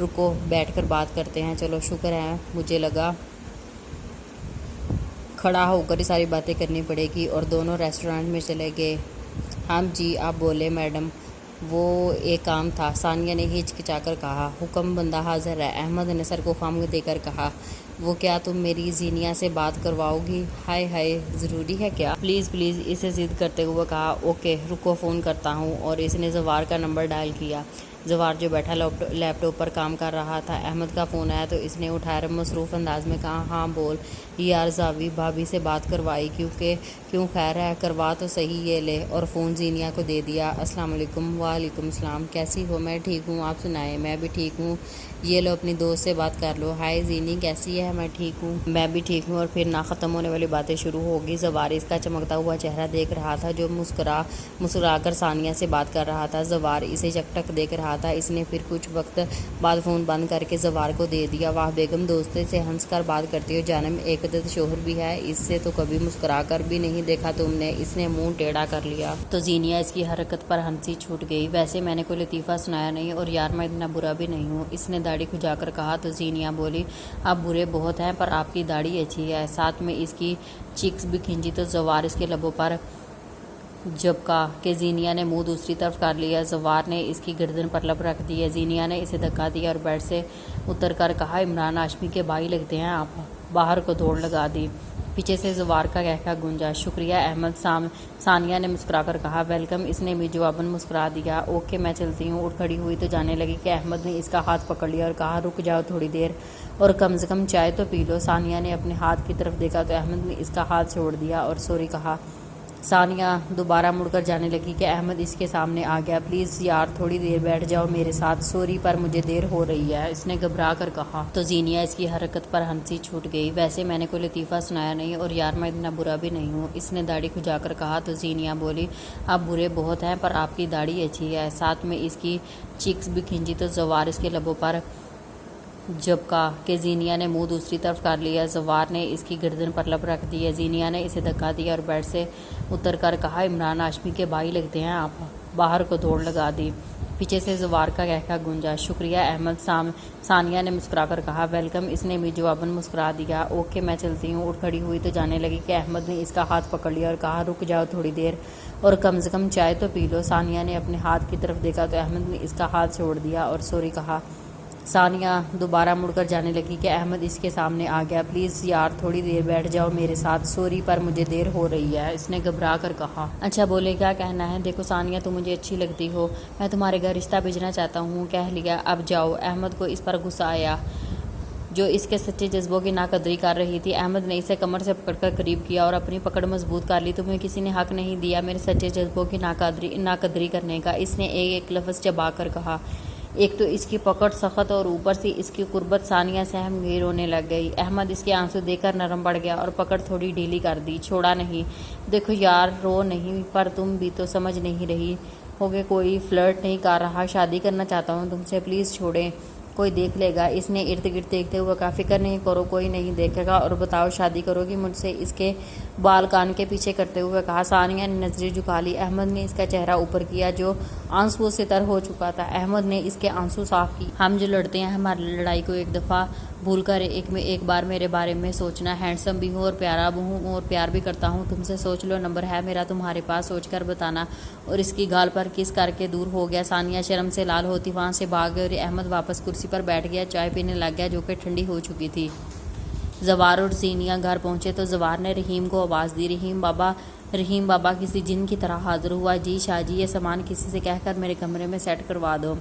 رکو بیٹھ کر بات کرتے ہیں۔ چلو شکر ہے، مجھے لگا کھڑا ہو کر ہی ساری باتیں کرنی پڑے گی، اور دونوں ریسٹورانٹ میں چلے گئے۔ ہم جی آپ بولے میڈم، وہ ایک کام تھا، ثانیہ نے ہچکچا کر کہا۔ حکم بندہ حاضر ہے، احمد نے سر کو خم دے کر کہا۔ وہ کیا تم میری زینیا سے بات کرواؤ گی؟ ہائے ہائے، ضروری ہے کیا؟ پلیز پلیز، اسے ضد کرتے ہوئے کہا۔ اوکے رکو فون کرتا ہوں، اور اس نے زوار کا نمبر ڈائل کیا۔ زوار جو بیٹھا لیپ ٹاپ پر کام کر رہا تھا، احمد کا فون آیا تو اس نے اٹھایا، مصروف انداز میں کہا، ہاں بول یار زاوی، بھابھی سے بات کروائی کیوں خیر ہے؟ کروا تو صحیح، یہ لے، اور فون زینیا کو دے دیا۔ السلام علیکم۔ وعلیکم السلام، کیسی ہو؟ میں ٹھیک ہوں، آپ سنائیں؟ میں بھی ٹھیک ہوں، یہ لو اپنی دوست سے بات کر لو۔ ہائے زینی، کیسی ہے؟ میں ٹھیک ہوں، میں بھی ٹھیک ہوں، اور پھر نہ ختم ہونے والی باتیں شروع ہوگی۔ زوار اس کا چمکتا ہوا چہرہ دیکھ رہا تھا، جو مسکرا کر ثانیہ سے بات کر رہا تھا۔ زوار اسے چکٹک دیکھ رہا تھا۔ اس نے پھر کچھ وقت بعد فون بند کر کے زوار کو دے دیا۔ واہ بیگم، دوستے سے ہنس کر بات کرتی ہو، جانم ایک عدد شوہر بھی ہے، اس سے تو کبھی مسکرا کر بھی نہیں دیکھا تم نے۔ اس نے منہ ٹیڑھا کر لیا تو زینیا اس کی حرکت پر ہنسی چھوٹ گئی۔ ویسے میں نے کوئی لطیفہ سنایا نہیں، اور یار میں اتنا برا بھی نہیں ہوں، اس نے داڑھی کھجا کر کہا تو زینیا بولی، آپ برے بہت ہیں، پر آپ کی داڑھی اچھی ہے۔ ساتھ میں اس کی چیکس بھی کھینچی تو زوار اس کے لبوں پر جھپکا کہ زینیا نے منہ دوسری طرف کر لیا۔ زوار نے اس کی گردن پر لب رکھ دی۔ زینیا نے اسے دھکا دیا اور بیڈ سے اتر کر کہا، عمران ہاشمی کے بھائی لگتے ہیں آپ۔ باہر کو دوڑ لگا دی۔ پیچھے سے زوار کا کہکا گونجا، شکریہ احمد، ثانیہ نے مسکرا کر کہا۔ ویلکم، اس نے بھی جواباً مسکرا دیا۔ اوکے میں چلتی ہوں۔ اٹھ کھڑی ہوئی تو جانے لگی کہ احمد نے اس کا ہاتھ پکڑ لیا اور کہا، رک جاؤ تھوڑی دیر، اور کم سے کم چائے تو پی لو۔ ثانیہ نے اپنے ہاتھ کی طرف دیکھا تو احمد نے اس کا ہاتھ چھوڑ دیا اور سوری کہا۔ ثانیہ دوبارہ مڑ کر جانے لگی کہ احمد اس کے سامنے آ گیا۔ پلیز یار تھوڑی دیر بیٹھ جاؤ میرے ساتھ، سوری پر مجھے دیر ہو رہی ہے، اس نے گھبرا کر کہا تو زینیا اس کی حرکت پر ہنسی چھوٹ گئی۔ ویسے میں نے کوئی لطیفہ سنایا نہیں، اور یار میں اتنا برا بھی نہیں ہوں، اس نے داڑھی کھجا کر کہا تو زینیا بولی، آپ برے بہت ہیں، پر آپ کی داڑھی اچھی ہے۔ ساتھ میں اس کی چیکس بھی کھینچی تو زوار اس کے لبوں پر جھپکا کہ زینیا نے منہ دوسری طرف کر لیا۔ زوار نے اس کی گردن پر لب رکھ دی۔ زینیا نے اسے دھکا دیا اور بیڈ سے اتر کر کہا، عمران ہاشمی کے بھائی لگتے ہیں آپ۔ باہر کو دوڑ لگا دی۔ پیچھے سے زوار کا کہکا گونجا، شکریہ احمد، ثانیہ نے مسکرا کر کہا۔ ویلکم، اس نے بھی جواباً مسکرا دیا۔ اوکے میں چلتی ہوں۔ اٹھ کھڑی ہوئی تو جانے لگی کہ احمد نے اس کا ہاتھ پکڑ لیا اور کہا، رک جاؤ تھوڑی دیر، اور کم سے کم چائے تو پی لو۔ ثانیہ نے اپنے ہاتھ کی طرف دیکھا تو احمد نے اس کا ہاتھ چھوڑ دیا اور سوری کہا۔ ثانیہ دوبارہ مڑ کر جانے لگی کہ احمد اس کے سامنے آ گیا۔ پلیز یار تھوڑی دیر بیٹھ جاؤ میرے ساتھ، سوری پر مجھے دیر ہو رہی ہے، اس نے گھبرا کر کہا۔ اچھا بولے، کیا کہنا ہے؟ دیکھو ثانیہ، تم مجھے اچھی لگتی ہو، میں تمہارے گھر رشتہ بھیجنا چاہتا ہوں۔ کہہ لیا، اب جاؤ۔ احمد کو اس پر غصہ آیا، جو اس کے سچے جذبوں کی ناقدری کر رہی تھی۔ احمد نے اسے کمر سے پکڑ کر قریب کیا اور اپنی پکڑ مضبوط کر لی۔ تمہیں کسی نے حق نہیں دیا میرے سچے جذبوں کی ناقدری کرنے کا، اس نے ایک لفظ چبا کر کہا۔ ایک تو اس کی پکڑ سخت اور اوپر سے اس کی قربت، ثانیہ سہم گئی، رونے لگ گئی۔ احمد اس کے آنسو دیکھ کر نرم پڑ گیا اور پکڑ تھوڑی ڈھیلی کر دی، چھوڑا نہیں۔ دیکھو یار، رو نہیں، پر تم بھی تو سمجھ نہیں رہی ہوگے، کوئی فلرٹ نہیں کر رہا، شادی کرنا چاہتا ہوں تم سے، پلیز چھوڑیں، کوئی دیکھ لے گا۔ اس نے ارد گرد دیکھتے ہوئے کہا، فکر نہیں کرو، کوئی نہیں دیکھے گا، اور بتاؤ شادی کرو گی مجھ سے؟ اس کے بال کان کے پیچھے کرتے ہوئے کہا۔ ثانیہ نے نظریں جھکا لی۔ احمد نے اس کا چہرہ اوپر کیا، جو آنسوؤں سے تر ہو چکا تھا۔ احمد نے اس کے آنسو صاف کیے۔ ہم جو لڑتے ہیں، ہماری لڑائی کو ایک دفعہ بھول کر ایک بار میرے بارے میں سوچنا، ہینڈسم بھی ہوں اور پیارا بھی ہوں اور پیار بھی کرتا ہوں تم سے، سوچ لو، نمبر ہے میرا تمہارے پاس، سوچ کر بتانا۔ اور اس کی گال پر کس کر کے دور ہو گیا۔ ثانیہ شرم سے لال ہوتی وہاں سے بھاگ گئی اور احمد واپس کرسی پر بیٹھ گیا، چائے پینے لگ گیا، جو کہ ٹھنڈی ہو چکی تھی۔ زوار اور زینیا گھر پہنچے تو زوار نے رحیم کو آواز دی، رحیم بابا کسی جن کی طرح حاضر ہوا۔ جی شاہ جی، یہ سامان کسی سے کہہ کر میرے کمرے میں سیٹ کروا دو۔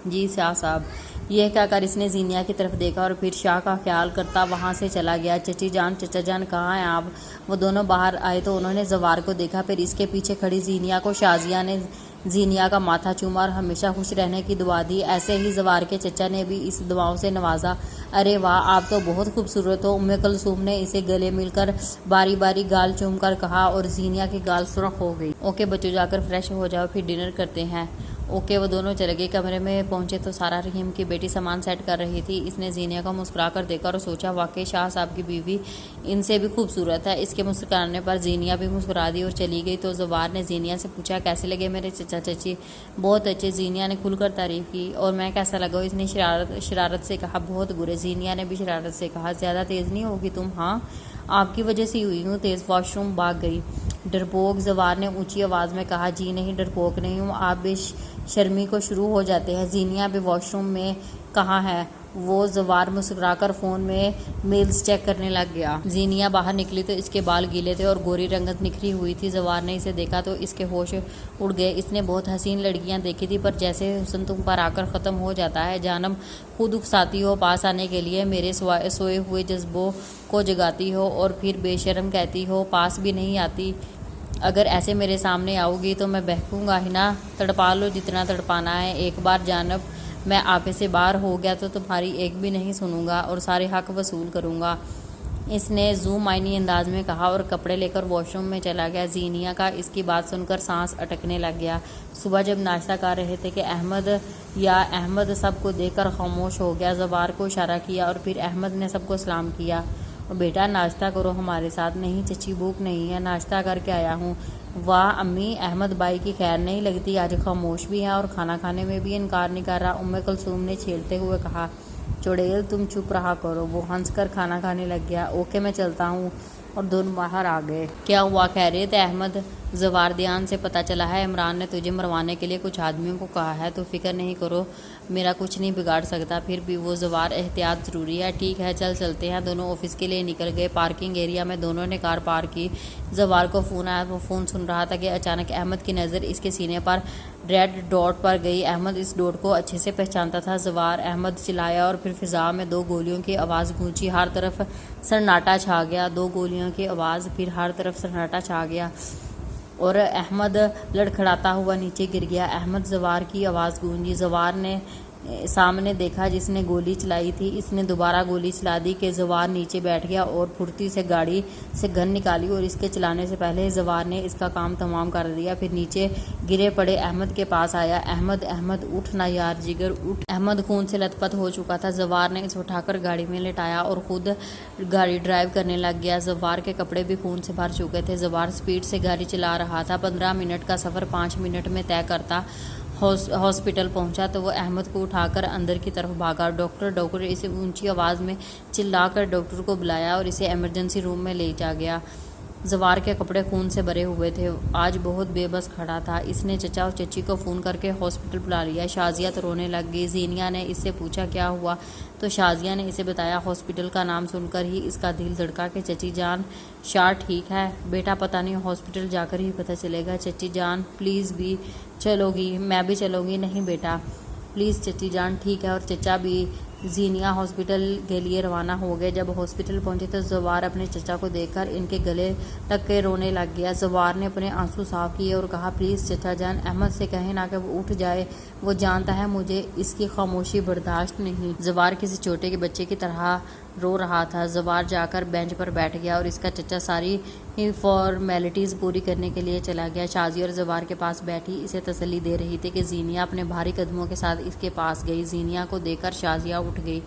جی شاہ صاحب۔ یہ کہہ کر اس نے زینیا کی طرف دیکھا اور پھر شاہ کا خیال کرتا وہاں سے چلا گیا۔ چچی جان، چچا جان کہاں ہیں آپ؟ وہ دونوں باہر آئے تو انہوں نے زوار کو دیکھا، پھر اس کے پیچھے کھڑی زینیا کو۔ شازیہ نے زینیا کا ماتھا چوما اور ہمیشہ خوش رہنے کی دعا دی۔ ایسے ہی زوار کے چچا نے بھی اس دعاؤں سے نوازا۔ ارے واہ، آپ تو بہت خوبصورت ہو، کلثوم نے اسے گلے مل کر باری باری گال چوم کر کہا، اور زینیا کی گال سرخ ہو گئی۔ اوکے بچوں، جا کر فریش ہو جاؤ، پھر ڈنر کرتے ہیں۔ اوکے وہ دونوں چلے گئے۔ کمرے میں پہنچے تو سارا رحیم کی بیٹی سامان سیٹ کر رہی تھی۔ اس نے زینیہ کو مسکرا کر دیکھا اور سوچا واقعی شاہ صاحب کی بیوی ان سے بھی خوبصورت ہے۔ اس کے مسکرانے پر زینیہ بھی مسکرا دی اور چلی گئی تو زوار نے زینیہ سے پوچھا کیسے لگے میرے چچا چچی؟ بہت اچھے، زینیہ نے کھل کر تعریف کی۔ اور میں کیسا لگا؟ اس نے شرارت سے کہا۔ بہت برے، زینیہ نے بھی شرارت سے کہا۔ زیادہ تیز نہیں ہوگی تم؟ ہاں آپ کی وجہ سے ہوئی ہوں تیز، واش روم بھاگ گئی۔ ڈرپوک، زوار نے اونچی آواز میں کہا۔ جی نہیں ڈرپوک نہیں ہوں، آپ بے شرمی کو شروع ہو جاتے ہیں۔ زینیہ بھی واش روم میں کہاں ہے وہ؟ زوار مسکرا کر فون میں میلز چیک کرنے لگ گیا۔ زینیہ باہر نکلی تو اس کے بال گیلے تھے اور گوری رنگت نکھری ہوئی تھی۔ زوار نے اسے دیکھا تو اس کے ہوش اڑ گئے۔ اس نے بہت حسین لڑکیاں دیکھی تھی پر جیسے حسن تم پر آ کر ختم ہو جاتا ہے، جانم خود اکساتی ہو پاس آنے کے لیے، میرے سوئے ہوئے جذبوں کو جگاتی ہو اور پھر بے شرم کہتی ہو پاس بھی نہیں آتی۔ اگر ایسے میرے سامنے آؤ گی تو میں بہکوں گا ہی نا۔ تڑپا لو جتنا تڑپانا ہے، ایک بار جانب میں آپے سے باہر ہو گیا تو تمہاری ایک بھی نہیں سنوں گا اور سارے حق وصول کروں گا، اس نے ذو معنی انداز میں کہا اور کپڑے لے کر واش روم میں چلا گیا۔ زینیہ کا اس کی بات سن کر سانس اٹکنے لگ گیا۔ صبح جب ناشتہ کر رہے تھے کہ احمد سب کو دیکھ کر خاموش ہو گیا۔ زوار کو اشارہ کیا اور پھر احمد نے سب کو سلام کیا اور بیٹا ناشتہ کرو ہمارے ساتھ۔ نہیں چچی بھوک نہیں ہے، ناشتہ کر کے آیا ہوں۔ واہ امی، احمد بھائی کی خیر نہیں لگتی، آج خاموش بھی ہے اور کھانا کھانے میں بھی انکار نہیں کر رہا، کلثوم نے چھیڑتے ہوئے کہا۔ چڑیل تم چپ رہا کرو۔ وہ ہنس کر کھانا کھانے لگ گیا۔ اوکے میں چلتا ہوں، اور دونوں باہر آ گئے۔ کیا ہوا خیریت ہے احمد؟ زوار دھیان سے پتہ چلا ہے عمران نے تجھے مروانے کے لیے کچھ آدمیوں کو کہا ہے، تو فکر نہیں کرو، میرا کچھ نہیں بگاڑ سکتا۔ پھر بھی وہ زوار احتیاط ضروری ہے۔ ٹھیک ہے چلتے ہیں۔ دونوں آفس کے لیے نکل گئے۔ پارکنگ ایریا میں دونوں نے کار پارک کی۔ زوار کو فون آیا، وہ فون سن رہا تھا کہ اچانک احمد کی نظر اس کے سینے پر ریڈ ڈاٹ پر گئی۔ احمد اس ڈاٹ کو اچھے سے پہچانتا تھا۔ زوار احمد چلایا اور پھر فضا میں 2 گولیوں کی آواز گونجی، ہر طرف سناٹا چھا گیا۔ 2 گولیوں کی آواز، پھر ہر طرف سناٹا چھا گیا اور احمد لڑکھڑاتا ہوا نیچے گر گیا۔ احمد زوار کی آواز گونجی۔ زوار نے سامنے دیکھا جس نے گولی چلائی تھی، اس نے دوبارہ گولی چلا دی کہ زوار نیچے بیٹھ گیا اور پھرتی سے گاڑی سے گن نکالی اور اس کے چلانے سے پہلے زوار نے اس کا کام تمام کر دیا۔ پھر نیچے گرے پڑے احمد کے پاس آیا۔ احمد اٹھ نا یار جگر اٹھ۔ احمد خون سے لت پت ہو چکا تھا۔ زوار نے اسے اٹھا کر گاڑی میں لٹایا اور خود گاڑی ڈرائیو کرنے لگ گیا۔ زوار کے کپڑے بھی خون سے بھر چکے تھے۔ زوار سپیڈ سے گاڑی چلا رہا تھا۔ 15 منٹ کا سفر 5 منٹ میں طے کرتا۔ ہاسپٹل پہنچا تو وہ احمد کو اٹھا کر اندر کی طرف بھاگا۔ ڈاکٹر اسے اونچی آواز میں چلا کر ڈاکٹر کو بلایا اور اسے ایمرجنسی روم میں لے جا گیا۔ زوار کے کپڑے خون سے بھرے ہوئے تھے، آج بہت بے بس کھڑا تھا۔ اس نے چچا اور چچی کو فون کر کے ہاسپٹل بلا لیا۔ شازیہ تو رونے لگ گئی۔ زینیہ نے اس سے پوچھا کیا ہوا تو شازیہ نے اسے بتایا۔ ہاسپٹل کا نام سن کر ہی اس کا دل دھڑکا کہ چچی جان شاہ ٹھیک ہے؟ بیٹا پتہ نہیں، ہاسپٹل جا کر ہی پتہ چلے گا۔ چچی جان پلیز بھی چلو گی؟ میں بھی چلوں گی۔ نہیں بیٹا پلیز چچی جان ٹھیک ہے۔ اور چچا بھی۔ زینیہ ہاسپٹل کے لیے روانہ ہو گئے۔ جب ہاسپٹل پہنچے تو زوار اپنے چچا کو دیکھ کر ان کے گلے لگ کے رونے لگ گیا۔ زوار نے اپنے آنسو صاف کیے اور کہا پلیز چچا جان احمد سے کہیں نا کہ وہ اٹھ جائے، وہ جانتا ہے مجھے اس کی خاموشی برداشت نہیں۔ زوار کسی چھوٹے کے بچے کی طرح رو رہا تھا۔ زوار جا کر بینچ پر بیٹھ گیا اور اس کا چچا ساری فارمیلٹیز پوری کرنے کے لیے چلا گیا۔ شازیہ اور زوار کے پاس بیٹھی اسے تسلی دے رہی تھی کہ زینیہ اپنے بھاری قدموں کے ساتھ اس کے پاس گئی۔ زینیہ کو دیکھ کر شازیہ اٹھ گئی۔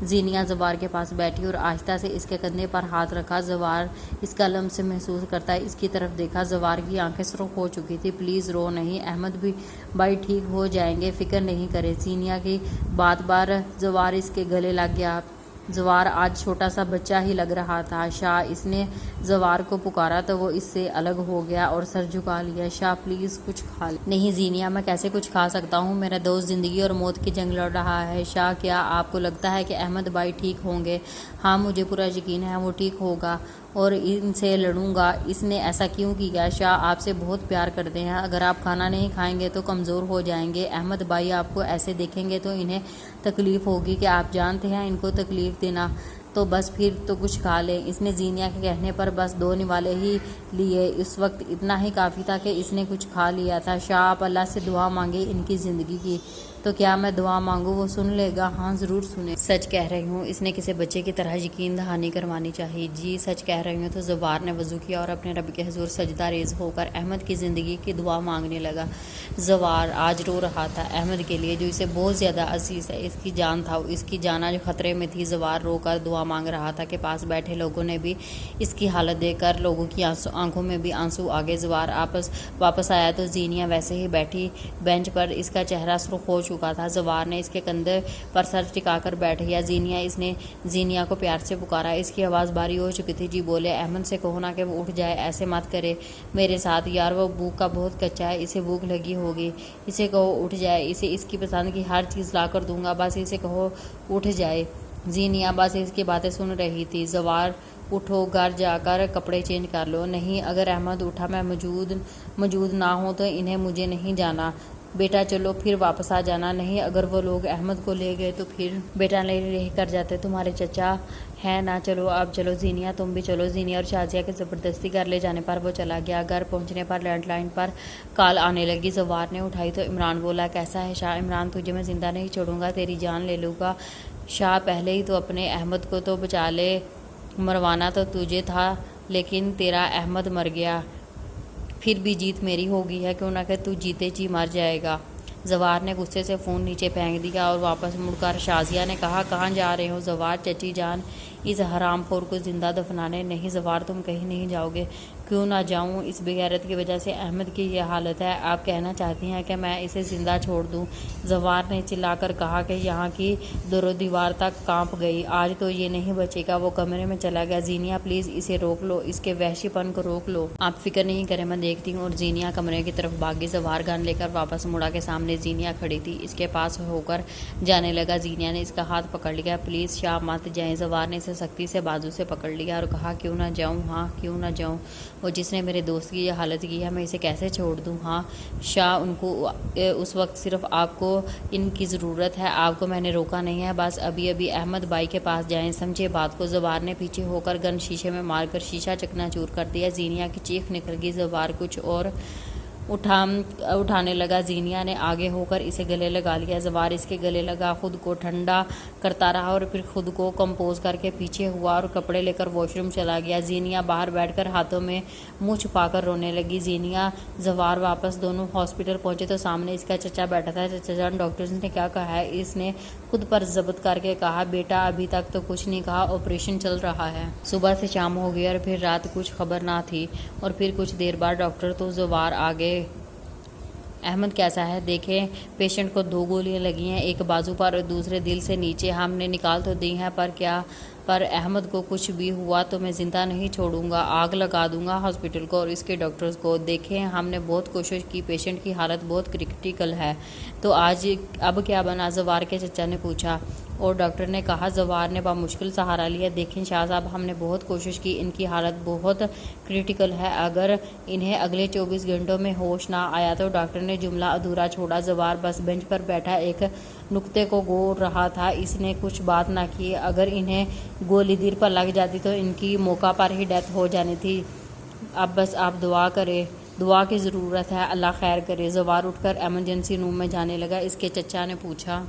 زینیہ زوار کے پاس بیٹھی اور آہستہ سے اس کے کندھے پر ہاتھ رکھا۔ زوار اس کا لمس محسوس کرتا ہے اس کی طرف دیکھا۔ زوار کی آنکھیں سرخ ہو چکی تھی۔ پلیز رو نہیں، احمد بھی بھائی ٹھیک ہو جائیں گے، فکر نہیں کرے۔ زینیہ کی بات بار زوار اس کے گلے لگ گیا۔ زوار آج چھوٹا سا بچہ ہی لگ رہا تھا۔ شاہ، اس نے زوار کو پکارا تو وہ اس سے الگ ہو گیا اور سر جھکا لیا۔ شاہ پلیز کچھ کھا لے۔ نہیں زینیہ، میں کیسے کچھ کھا سکتا ہوں، میرا دوست زندگی اور موت کی جنگ لڑ رہا ہے۔ شاہ، کیا آپ کو لگتا ہے کہ احمد بھائی ٹھیک ہوں گے؟ ہاں مجھے پورا یقین ہے وہ ٹھیک ہوگا اور ان سے لڑوں گا۔ اس نے ایسا کیوں کیا؟ شاہ آپ سے بہت پیار کرتے ہیں، اگر آپ کھانا نہیں کھائیں گے تو کمزور ہو جائیں گے۔ احمد بھائی آپ کو ایسے دیکھیں گے تو انہیں تکلیف ہوگی کہ آپ جانتے ہیں ان کو تکلیف دینا، تو بس پھر تو کچھ کھا لیں۔ اس نے زینیہ کے کہنے پر بس 2 نوالے ہی لیے، اس وقت اتنا ہی کافی تھا کہ اس نے کچھ کھا لیا تھا۔ شاہ آپ اللہ سے دعا مانگے ان کی زندگی کی۔ تو کیا میں دعا مانگوں وہ سن لے گا؟ ہاں ضرور سنے۔ سچ کہہ رہی ہوں، اس نے کسی بچے کی طرح یقین دہانی کروانی چاہیے۔ جی سچ کہہ رہی ہوں۔ تو زوار نے وضو کیا اور اپنے رب کے حضور سجدہ ریز ہو کر احمد کی زندگی کی دعا مانگنے لگا۔ زوار آج رو رہا تھا احمد کے لیے جو اسے بہت زیادہ عزیز ہے، اس کی جان تھا، اس کی جانا جو خطرے میں تھی۔ زوار رو کر دعا مانگ رہا تھا کہ پاس بیٹھے لوگوں نے بھی اس کی حالت دیکھ کر لوگوں کی آنکھوں میں بھی آنسو آ گئے۔ زوار واپس آیا تو زینیا ویسے ہی بیٹھی بینچ پر، اس کا چہرہ سرخ ہو چکا تھا۔ زوار نے اس کے کندھے پر سر ٹکا کر بیٹھ گیا۔ اس نے زینیا کو پیار سے پکارا، اس کی آواز بھاری ہو چکی تھی۔ جی بولے، احمد سے کہو نا کہ وہ اٹھ جائے، ایسے مت کرے میرے ساتھ یار، وہ بھوک کا بہت کچا ہے، اسے بھوک لگی ہوگی، اسے کہو اٹھ جائے، اسے اس کی پسند کی ہر چیز لا کر دوں گا، بس اسے کہو اٹھ جائے۔ زینیا بس اس کی باتیں سن رہی تھی۔ زوار، اٹھو، گھر جا کر کپڑے چینج کر لو۔ نہیں، اگر احمد اٹھا میں موجود نہ ہوں تو انہیں مجھے نہیں جانا۔ بیٹا چلو پھر واپس آ جانا۔ نہیں، اگر وہ لوگ احمد کو لے گئے تو پھر بیٹا لے کر جاتے، تمہارے چچا ہے نا۔ چلو اب چلو زینیا، تم بھی چلو۔ زینیا اور شازیہ کے زبردستی گھر لے جانے پر وہ چلا گیا۔ گھر پہنچنے پر لینڈ لائن پر کال آنے لگی۔ زوار نے اٹھائی تو عمران بولا، کیسا ہے شاہ؟ عمران، تجھے میں زندہ نہیں چھوڑوں گا، تیری جان لے لوں گا۔ شاہ، پہلے ہی تو اپنے احمد کو تو بچا لے، مروانا تو تجھے تھا لیکن تیرا احمد مر گیا، پھر بھی جیت میری ہوگی ہے، کیوں نہ کہ تو جیتے جی مر جائے گا۔ زوار نے غصے سے فون نیچے پھینک دیا اور واپس مڑ کر شازیہ نے کہا، کہاں جا رہے ہو؟ زوار، چچی جان اس حرام خور کو زندہ دفنانے۔ نہیں زوار، تم کہیں نہیں جاؤ گے۔ کیوں نہ جاؤں؟ اس بے غیرت کی وجہ سے احمد کی یہ حالت ہے، آپ کہنا چاہتی ہیں کہ میں اسے زندہ چھوڑ دوں؟ زوار نے چلا کر کہا کہ یہاں کی در و دیوار تک کانپ گئی۔ آج تو یہ نہیں بچے گا۔ وہ کمرے میں چلا گیا۔ زینیا پلیز اسے روک لو، اس کے وحشی پن کو روک لو۔ آپ فکر نہیں کریں، میں دیکھتی ہوں۔ اور زینیا کمرے کی طرف بھاگی۔ زوار گن لے کر واپس مڑا کے سامنے زینیا کھڑی تھی، اس کے پاس ہو کر جانے لگا۔ زینیا نے اس کا ہاتھ پکڑ لیا۔ پلیز شاہ مت جائیں۔ زوار نے اسے سختی سے بازو سے پکڑ لیا اور کہا، کیوں نہ جاؤں؟ ہاں کیوں نہ جاؤں؟ وہ جس نے میرے دوست کی یہ حالت کی ہے، میں اسے کیسے چھوڑ دوں؟ ہاں شاہ، ان کو اس وقت صرف آپ کو ان کی ضرورت ہے، آپ کو میں نے روکا نہیں ہے، بس ابھی احمد بھائی کے پاس جائیں، سمجھے بات کو۔ زوار نے پیچھے ہو کر گن شیشے میں مار کر شیشہ چکنا چور کر دیا۔ زینیا کی چیخ نکل گئی۔ زوار کچھ اور اٹھانے لگا۔ زینیا نے آگے ہو کر اسے گلے لگا لیا۔ زوار اس کے گلے لگا، خود کو ٹھنڈا کرتا رہا اور پھر خود کو کمپوز کر کے پیچھے ہوا اور کپڑے لے کر واش روم چلا گیا۔ زینیا باہر بیٹھ کر ہاتھوں میں منہ چھپا کر رونے لگی۔ زینیا، زوار واپس دونوں ہاسپٹل پہنچے تو سامنے اس کا چچا بیٹھا تھا۔ چچا جان، ڈاکٹرز نے کیا کہا ہے؟ اس نے خود پر ضبط کر کے کہا، بیٹا ابھی تک تو کچھ نہیں کہا، آپریشن چل رہا ہے۔ صبح سے شام ہو گئی اور پھر رات کچھ خبر نہ تھی، اور پھر کچھ دیر بعد ڈاکٹر تو زوار آگے۔ احمد کیسا ہے؟ دیکھیں، پیشنٹ کو 2 گولیاں لگی ہیں، ایک بازو پر اور دوسرے دل سے نیچے، ہم نے نکال تو دی ہیں، پر احمد کو کچھ بھی ہوا تو میں زندہ نہیں چھوڑوں گا، آگ لگا دوں گا ہاسپٹل کو اور اس کے ڈاکٹرز کو۔ دیکھیں، ہم نے بہت کوشش کی، پیشنٹ کی حالت بہت کرٹیکل ہے، تو اب کیا بنا؟ زوار کے چچا نے پوچھا، اور ڈاکٹر نے کہا۔ زوار نے بمشکل سہارا لیا۔ دیکھیں شاہ صاحب، ہم نے بہت کوشش کی، ان کی حالت بہت کرٹیکل ہے، اگر انہیں اگلے 24 گھنٹوں میں ہوش نہ آیا تو۔ ڈاکٹر نے جملہ ادھورا چھوڑا۔ زوار بس بینچ پر بیٹھا ایک نقطے کو گور رہا تھا، اس نے کچھ بات نہ کی۔ اگر انہیں گولی دل پر لگ جاتی تو ان کی موقع پر ہی ڈیتھ ہو جانی تھی۔ اب بس آپ دعا کریں، دعا کی ضرورت ہے، اللہ خیر کرے۔ زوار اٹھ کر ایمرجنسی روم میں جانے لگا۔ اس کے چچا نے پوچھا،